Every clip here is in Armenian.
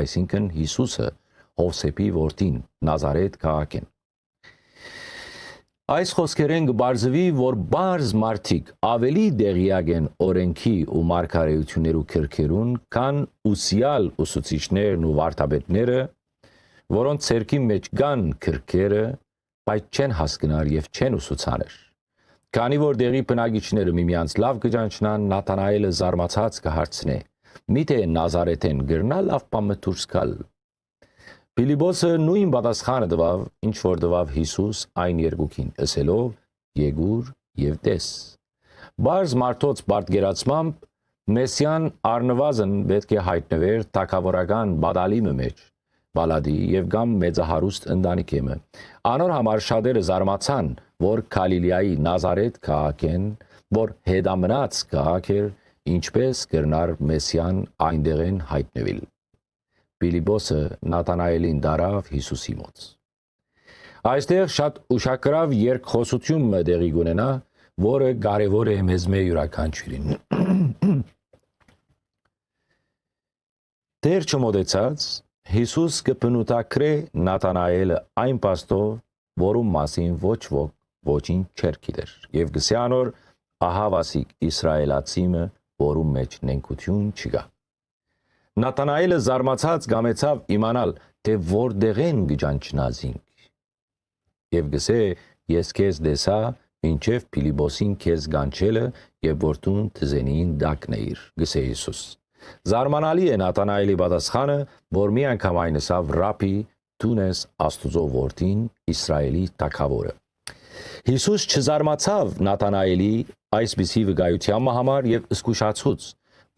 այսինքն Հիսուսը Հովսեփի որդին Նազարեթ քաղաքեն։ Այս խոսքերեն կբարձվի, որ բարձ մարդիկ ավելի դեղյակ են օրենքի ու մարգարեություններու քրքերուն, քան ուսյալ ուսուցիչներն ու վարդապետները, որոնց ցերքի մեջ կան քրքերը, բայց չեն հասկնար եւ չեն ուսուցաներ։ Քանի որ դեղի բնակիչները միմյանց լավ կճանչնան, Նաթանայելը զարմացած կհարցնե. «Միթե Նազարեթեն գրնա լավ բան դուրս գալ»։ Փիլիպոսը նույն պատասխանը տվավ, ինչ որ տվավ Հիսուս այն երկուքին, ասելով. «Եկուր եւ տես»։ Բարձ մարդոց պատկերացմամբ Մեսիան առնվազն պետք է հայտնվեր թագավորական բադալիմը մեջ, բալադի եւ կամ մեծահարուստ ընտանիքեմը։ Անոր համար շատերը զարմացան, որ Գալիլեայի Նազարեթ քաղաքեն, որ հետամնաց քաղաք էր, ինչպես կրնար Մեսիան այնտեղեն հայտնվել։ Փիլիպոսը Նաթանայելին դարավ Հիսուսի մոտ։ Այստեղ շատ ուշագրավ երկխոսություն մտեղի գունենա, որը կարևոր է մեզ յուրաքանչյուրին։ Դեր չմոտեցած Հիսուս կբնութագրե Նաթանայելը այն պաստով, որում մասին ոչ ոք ոչինչ չէր գիտեր, եւ գսե անոր ահավասիկ իսրայելացիմը, որում մեջ նենգություն չկա։ Նաթանայելը զարմացած գամեցավ իմանալ, թե որտեղեն գճանչնազինք։ Եվ գսե ես քեզ դեսա, ինչև Փիլիպոսին քեզ գանչելը եւ որտուն թզենին դակնեիր, գսե Հիսուս։ Զարմանալի է Նաթանայելի պատասխանը, որ մի անգամ այն ասավ ռաբի, դու ես Աստուծո որդին, Իսրայելի թագավորը։ Հիսուս չզարմացավ Նաթանայելի այսպիսի վկայության համար եւ զգուշացուց,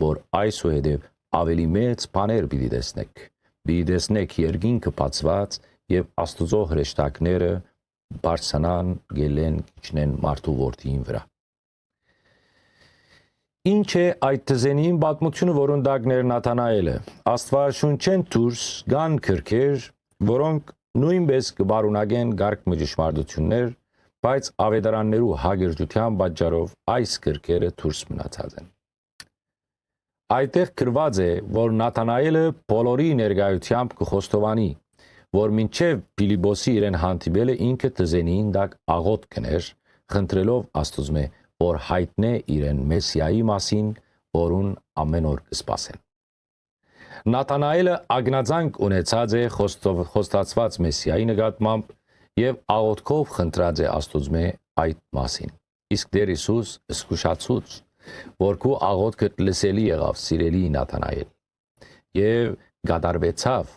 որ այսուհետև ավելի մեծ բաներ պիտի տեսնեք։ Պիտի տեսնեք երկինքը բացված եւ Աստուծո հրեշտակները բարձրանան գելեն իջնեն մարդու որդին վրա։ Ինչ է այդ թզենին պատմությունը, որոնց դակներ Նաթանայելը։ Աստվածաշունչեն դուրս կան քրքեր, որոնք նույնպես կբարունակեն գարկ մճշմարտություններ, բայց ավետարաններու հագերջության պատճառով այս քրքերը դուրս մնացած են։ Այդտեղ գրված է, որ Նաթանայելը բոլորի ներկայությամբ կխոստովանի, որ մինչև Փիլիպոսի իրեն հանդիպելը ինքը թզենին դակ աղոտ կներ, խնդրելով Աստուծմե, որ հայտնե իրեն Մեսիայի մասին, որուն ամեն օր կսպասեն։ Նաթանայելը ագնացանք ունեցած է խոստացված Մեսիայի նկատմամբ եւ աղոթքով խնդրած է Աստուծմե այդ մասին։ Իսկ Տեր Հիսուս զգուշացուց, որ քու աղոթքը լսելի եղավ սիրելի Նաթանայել եւ գադարվեցավ,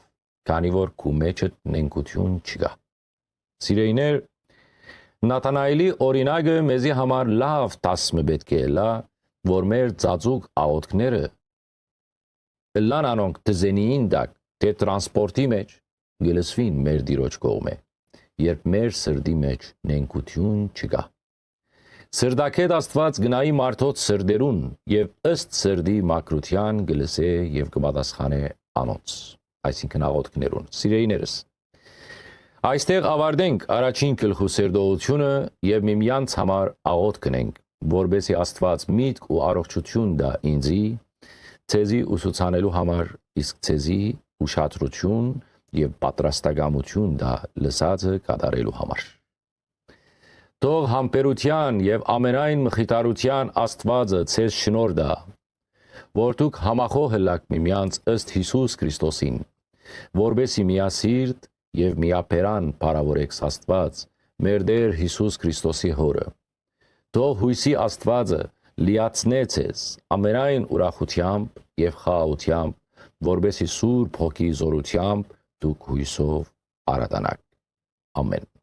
քանի որ քու մեջը նենգություն չկա։ Սիրեիներ, Նաթանայելի օրինակը մեզի համար լավ դասը պետք է լա, որ մեր ծածուկ աղոթքները լան անոնք դզենիին դակ, թե տրանսպորտի մեջ գլսվին մեր Տիրոջ կողմէ, երբ մեր սրդի մեջ նենգություն չկա։ Սրդակետ Աստված գնայի մարդոց սրդերուն եւ ըստ սրդի մակրության գլսե եւ կպատասխանե անոնց, այսինքն աղոթքներուն։ Սիրեիներս, այստեղ ավարտենք առաջին գլխու սերտողությունը եւ միմյանց համար աղոթք կնենք, որբեսի Աստված միտք ու առողջություն դա ինձի, ցեզի ուսուցանելու համար, իսկ ցեզի ուշադրություն եւ պատրաստակամություն դա լսածը կատարելու համար։ Թող համբերության եւ ամենայն մխիթարության Աստվածը ցեզ շնորհ տա, որ դուք համախոհ հլակ միմյանց ըստ Հիսուս Քրիստոսին, որբեսի միասիրտ եւ միապերան փառավորեք Աստված, մեր Տեր Հիսուս Քրիստոսի հորը։ Թող հույսի Աստվածը լիացնե ցեզ ամենայն ուրախությամբ եւ խաղաղությամբ, որբեսի Սուրբ Հոգի զորությամբ դուք հույսով արադանաք։ Ամեն։